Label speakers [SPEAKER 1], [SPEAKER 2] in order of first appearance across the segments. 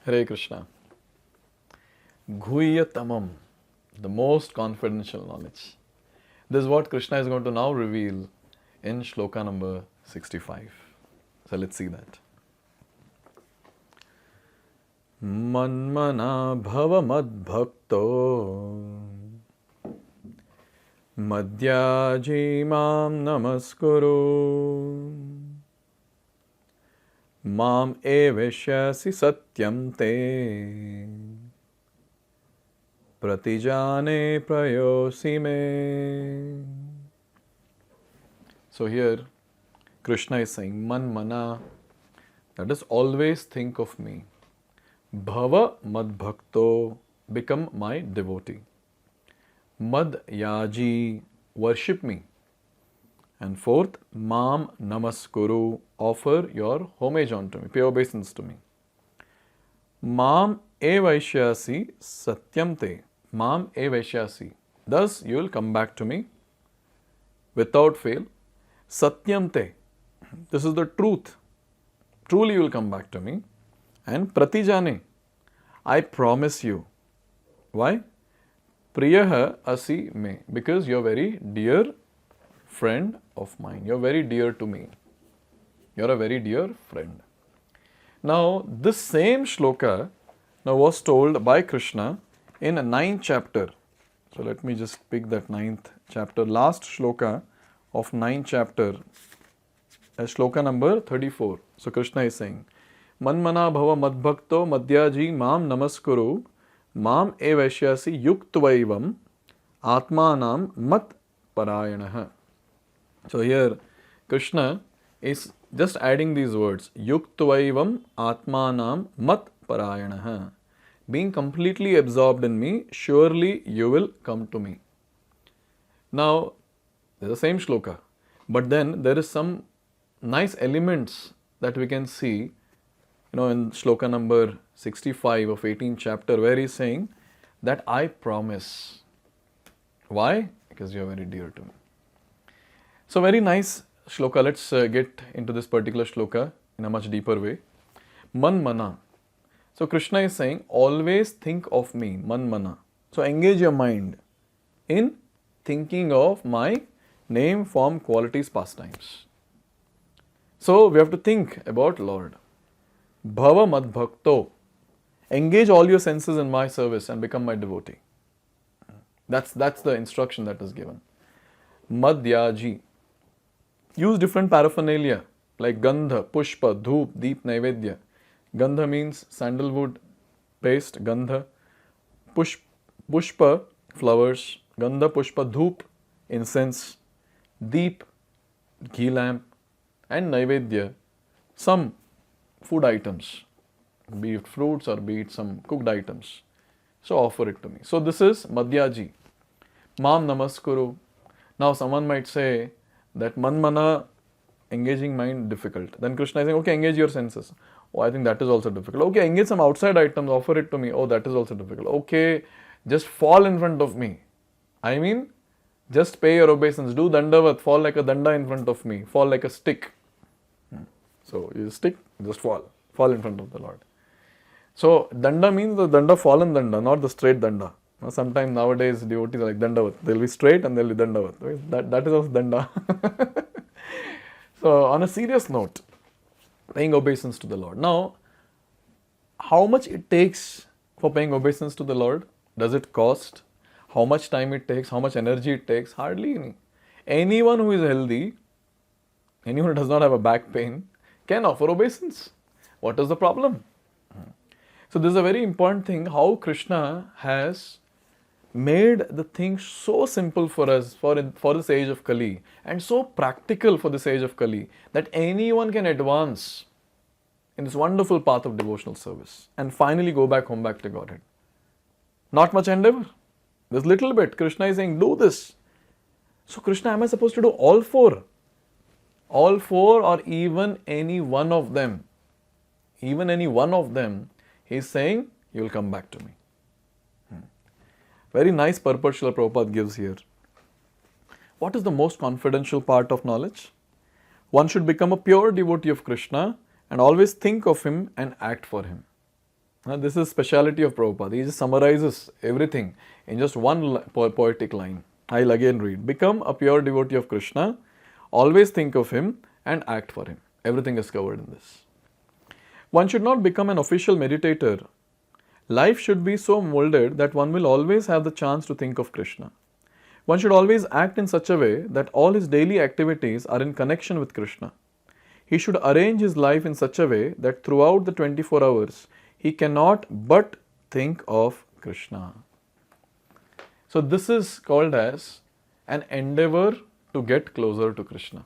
[SPEAKER 1] Hare Krishna. Guhyatamam, the most confidential knowledge. This is what Krishna is going to now reveal in Shloka number 65. So let's see that. Manmana bhava madbhakto madhyaji mam namaskuru mam eveshyasi satyam te pratijane prayosi me. So here Krishna is saying, Manmana, that is, always think of me. Bhava madbhakto, become my devotee. Madhyaji, worship me. And fourth, Mam namaskuru, offer your homage unto me, pay obeisance to me. Mam evaishyasi satyam te, Mam evaishyasi, thus you will come back to me without fail. Satyam te, this is the truth. Truly you will come back to me. And pratijane, I promise you. Why? Priyaha asi me, because you are very dear friend of mine. You are very dear to me. You are a very dear friend. Now, this same shloka now was told by Krishna in a 9th chapter. So let me just pick that 9th chapter. Last shloka of 9th chapter, as shloka number 34. So Krishna is saying, Manmana bhava madbhakto madhyaji mam namaskuru mam evaishyasi yuktvaivam atmanam mat parayanaha. So here Krishna is just adding these words, yuktvaivam atmanam mat parayanaha. Being completely absorbed in me, surely you will come to me. Now, there's the same shloka, but then there is some nice elements that we can see, in shloka number 65 of 18th chapter, where he's saying that I promise. Why? Because you are very dear to me. So very nice shloka. Let's get into this particular shloka in a much deeper way. Manmana. So Krishna is saying, always think of me, manmana. So engage your mind in thinking of my name, form, qualities, pastimes. So we have to think about Lord. Bhava madbhakto. Engage all your senses in my service and become my devotee. That's the instruction that is given. Madhyaji. Use different paraphernalia like gandha, pushpa, dhoop, deep, naivedya. Gandha means sandalwood paste, gandha. Pushpa, flowers. Gandha, pushpa, dhoop, incense. Deep, ghee lamp. And naivedya, some food items, be it fruits or be it some cooked items. So offer it to me. So this is Madhyaji. Mam namaskuru. Now someone might say that manmana, engaging mind, difficult. Then Krishna is saying, okay, engage your senses. Oh, I think that is also difficult. Okay, engage some outside items, offer it to me. Oh, that is also difficult. Okay, just fall in front of me. I mean, just pay your obeisance. Do dandavat, fall like a danda in front of me. Fall like a stick. So you stick, just fall in front of the Lord. So danda means the danda, fallen danda, not the straight danda. Sometimes nowadays devotees are like dandavat. They'll be straight and they'll be dandavat. That is also danda. So on a serious note, paying obeisance to the Lord. Now, how much it takes for paying obeisance to the Lord? Does it cost? How much time it takes? How much energy it takes? Hardly any. Anyone who is healthy, anyone who does not have a back pain, can offer obeisance. What is the problem? So this is a very important thing, how Krishna has made the thing so simple for us for this age of Kali, and so practical for this age of Kali, that anyone can advance in this wonderful path of devotional service and finally go back home, back to Godhead. Not much endeavor. There's little bit. Krishna is saying, do this. So Krishna, am I supposed to do all four? All four, or even any one of them? Even any one of them, he is saying, you will come back to me. Very nice purport Srila Prabhupada gives here. What is the most confidential part of knowledge? One should become a pure devotee of Krishna and always think of him and act for him. This is speciality of Prabhupada. He just summarizes everything in just one poetic line. I'll again read. Become a pure devotee of Krishna, always think of him and act for him. Everything is covered in this. One should not become an official meditator. Life should be so molded that one will always have the chance to think of Krishna. One should always act in such a way that all his daily activities are in connection with Krishna. He should arrange his life in such a way that throughout the 24 hours, he cannot but think of Krishna. So this is called as an endeavor to get closer to Krishna.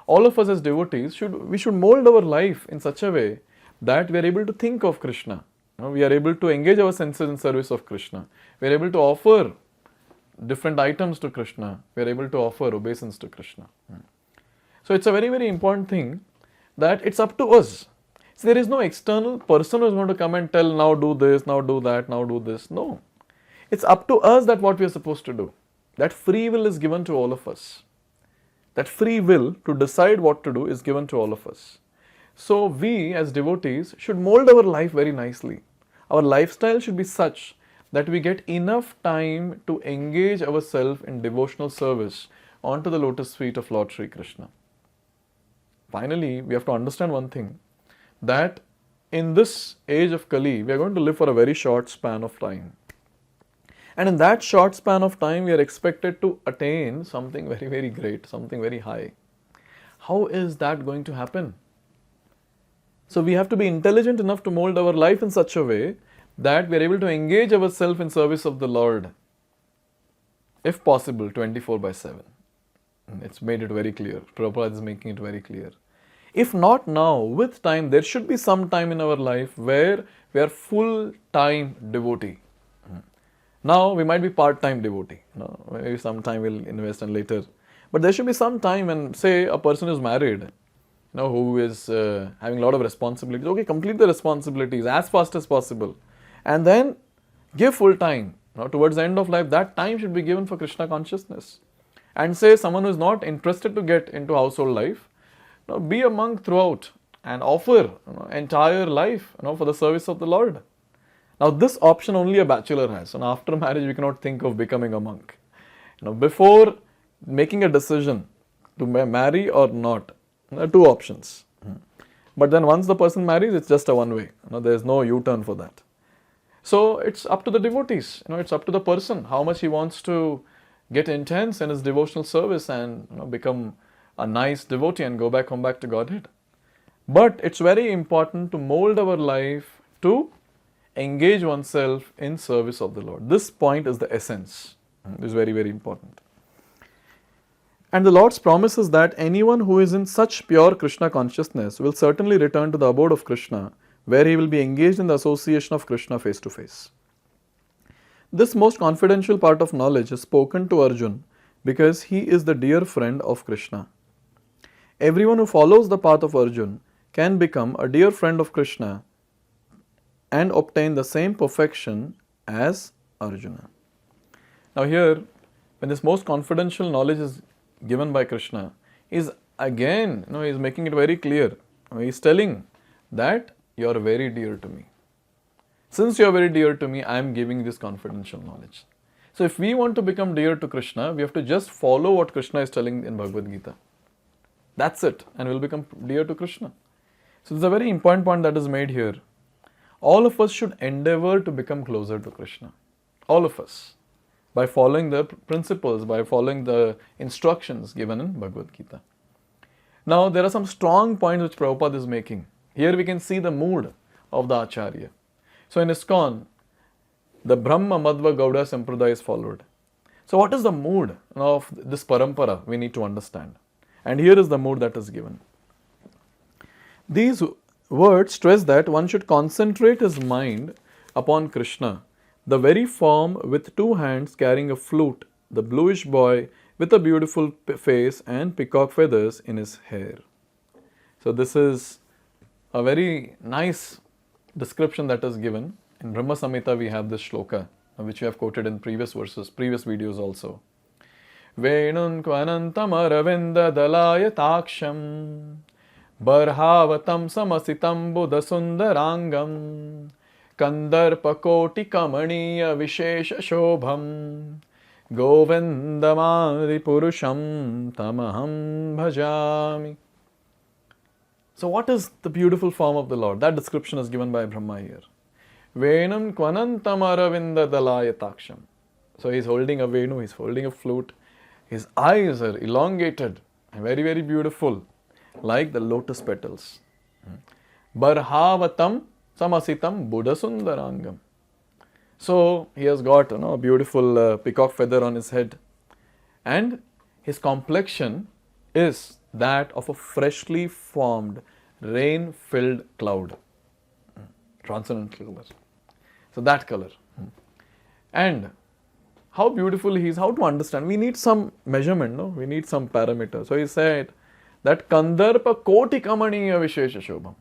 [SPEAKER 1] All of us as devotees, we should mold our life in such a way that we are able to think of Krishna. We are able to engage our senses in service of Krishna. We are able to offer different items to Krishna. We are able to offer obeisance to Krishna. So it's a very, very important thing that it's up to us. So there is no external person who is going to come and tell, now do this, now do that, now do this. No. It's up to us that what we are supposed to do. That free will is given to all of us. That free will to decide what to do is given to all of us. So we as devotees should mold our life very nicely. Our lifestyle should be such that we get enough time to engage ourselves in devotional service onto the lotus feet of Lord Sri Krishna. Finally, we have to understand one thing, that in this age of Kali, we are going to live for a very short span of time. And in that short span of time, we are expected to attain something very, very great, something very high. How is that going to happen? So we have to be intelligent enough to mold our life in such a way that we are able to engage ourselves in service of the Lord, if possible, 24/7. It's made it very clear. Prabhupada is making it very clear. If not now, with time, there should be some time in our life where we are full-time devotee. Now, we might be part-time devotee. Maybe sometime we'll invest and later. But there should be some time when, say, a person is married, who is having a lot of responsibilities. Okay, complete the responsibilities as fast as possible. And then give full time. Towards the end of life, that time should be given for Krishna consciousness. And say someone who is not interested to get into household life, be a monk throughout and offer entire life for the service of the Lord. Now this option only a bachelor has, and after marriage we cannot think of becoming a monk. Before making a decision to marry or not, there are two options. But then once the person marries, it's just a one way. There is no U-turn for that. So it's up to the devotees. It's up to the person how much he wants to get intense in his devotional service and become a nice devotee and come back to Godhead. But it's very important to mold our life to engage oneself in service of the Lord. This point is the essence. It is very, very important. And the Lord's promise is that anyone who is in such pure Krishna consciousness will certainly return to the abode of Krishna, where he will be engaged in the association of Krishna face to face. This most confidential part of knowledge is spoken to Arjun because he is the dear friend of Krishna. Everyone who follows the path of Arjun can become a dear friend of Krishna and obtain the same perfection as Arjuna. Now here, when this most confidential knowledge is given by Krishna, is again, he's making it very clear. He's telling that you are very dear to me. Since you are very dear to me, I am giving this confidential knowledge. So if we want to become dear to Krishna, we have to just follow what Krishna is telling in Bhagavad-gita. That's it, and we'll become dear to Krishna. So there's a very important point that is made here. All of us should endeavor to become closer to Krishna. All of us. By following the principles, by following the instructions given in Bhagavad-gita. Now, there are some strong points which Prabhupada is making. Here we can see the mood of the Acharya. So in ISKCON, the Brahma Madhva Gauda Sampradaya is followed. So what is the mood of this parampara we need to understand? And here is the mood that is given. These words stress that one should concentrate his mind upon Krishna, the very form with two hands carrying a flute, the bluish boy with a beautiful face and peacock feathers in his hair. So this is a very nice description that is given. In Brahma Samhita we have this Shloka, which we have quoted in previous videos also. Venun kvanantam aravinda dalaya taksham barhavatam samasitam buddha sundarangam Kandarpa koti kamaniya vishesha shobham Govindamadi purusham tamaham bhajami. So what is the beautiful form of the Lord? That description is given by Brahma here. Venam kvanantamaravinda dalayataksham. So he is holding a venu, he is holding a flute. His eyes are elongated and very, very beautiful, like the lotus petals. Barhavatam samasitam buddhasundarangam. So he has got a beautiful peacock feather on his head, and his complexion is that of a freshly formed rain-filled cloud, transcendental color. So that color. And how beautiful he is, how to understand? We need some measurement, no? We need some parameter. So he said that Kandarpa koti kamaniya vishesha shobham.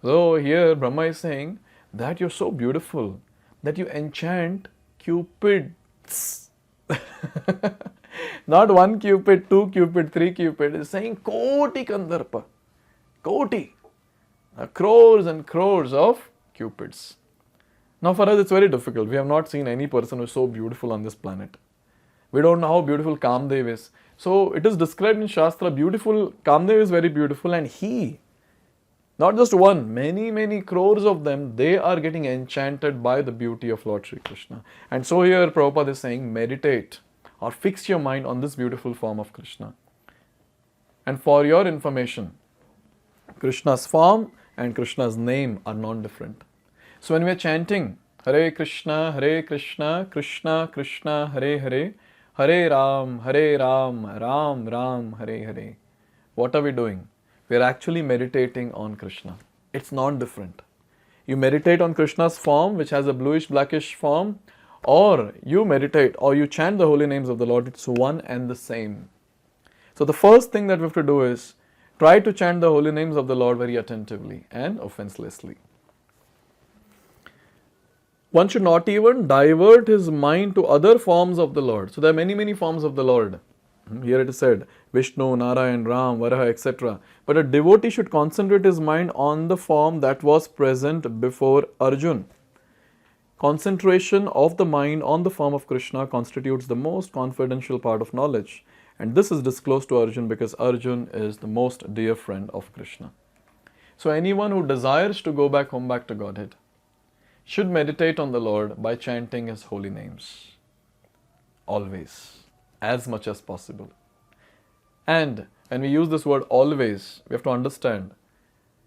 [SPEAKER 1] So here Brahma is saying that you're so beautiful that you enchant cupids. Not one cupid, two cupid, three cupid. He's saying koti Kandarpa. Koti. Crores and crores of cupids. Now for us it's very difficult. We have not seen any person who is so beautiful on this planet. We don't know how beautiful Kamdev is. So it is described in Shastra, beautiful, Kamdev is very beautiful, and he, not just one, many, many crores of them, they are getting enchanted by the beauty of Lord Shri Krishna. And so here Prabhupada is saying, meditate or fix your mind on this beautiful form of Krishna. And for your information, Krishna's form and Krishna's name are non-different. So when we are chanting Hare Krishna, Krishna Krishna, Hare Hare, Hare Ram, Ram Ram, Hare Hare, what are we doing? We are actually meditating on Krishna. It's non-different. You meditate on Krishna's form, which has a bluish blackish form, or you meditate or you chant the holy names of the Lord. It's one and the same. So the first thing that we have to do is try to chant the holy names of the Lord very attentively and offenselessly. One should not even divert his mind to other forms of the Lord. So there are many, many forms of the Lord. Here it is said, Vishnu, Narayan, Ram, Varaha, etc. But a devotee should concentrate his mind on the form that was present before Arjun. Concentration of the mind on the form of Krishna constitutes the most confidential part of knowledge. And this is disclosed to Arjun because Arjun is the most dear friend of Krishna. So anyone who desires to go back home, back to Godhead, should meditate on the Lord by chanting His holy names. Always. As much as possible. And when we use this word always, we have to understand,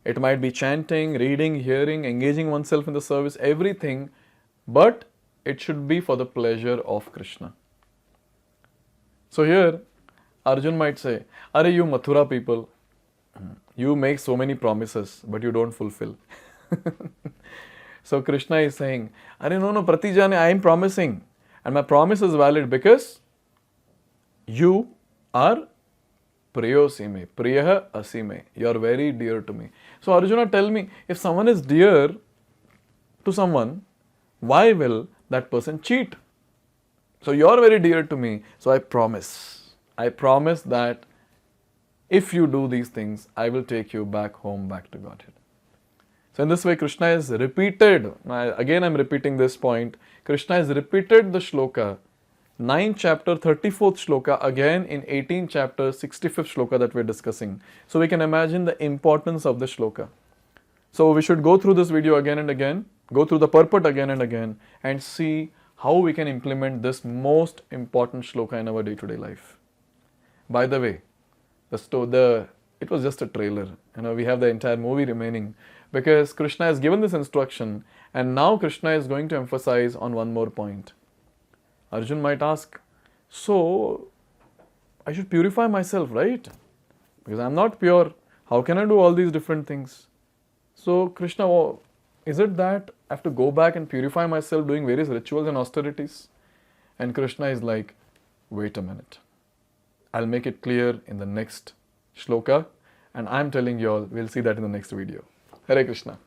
[SPEAKER 1] it might be chanting, reading, hearing, engaging oneself in the service, everything, but it should be for the pleasure of Krishna. So here, Arjun might say, Are you Mathura people, you make so many promises, but you don't fulfill. So Krishna is saying, no, Pratijane, I am promising. And my promise is valid because you are Priyosime, Priyaha Asime. You are very dear to me. So Arjuna, tell me, if someone is dear to someone, why will that person cheat? So you are very dear to me. So I promise that if you do these things, I will take you back home, back to Godhead. So in this way, Krishna has repeated, again I am repeating this point, Krishna has repeated the Shloka, 9th chapter, 34th Shloka, again in 18th chapter, 65th Shloka that we are discussing. So we can imagine the importance of the Shloka. So we should go through this video again and again, go through the purport again and again, and see how we can implement this most important Shloka in our day-to-day life. By the way, it was just a trailer. We have the entire movie remaining because Krishna has given this instruction, and now Krishna is going to emphasize on one more point. Arjun might ask, so I should purify myself, right? Because I am not pure. How can I do all these different things? So Krishna, is it that I have to go back and purify myself doing various rituals and austerities? And Krishna is like, wait a minute. I'll make it clear in the next Shloka, and I'm telling you all, we'll see that in the next video. Hare Krishna.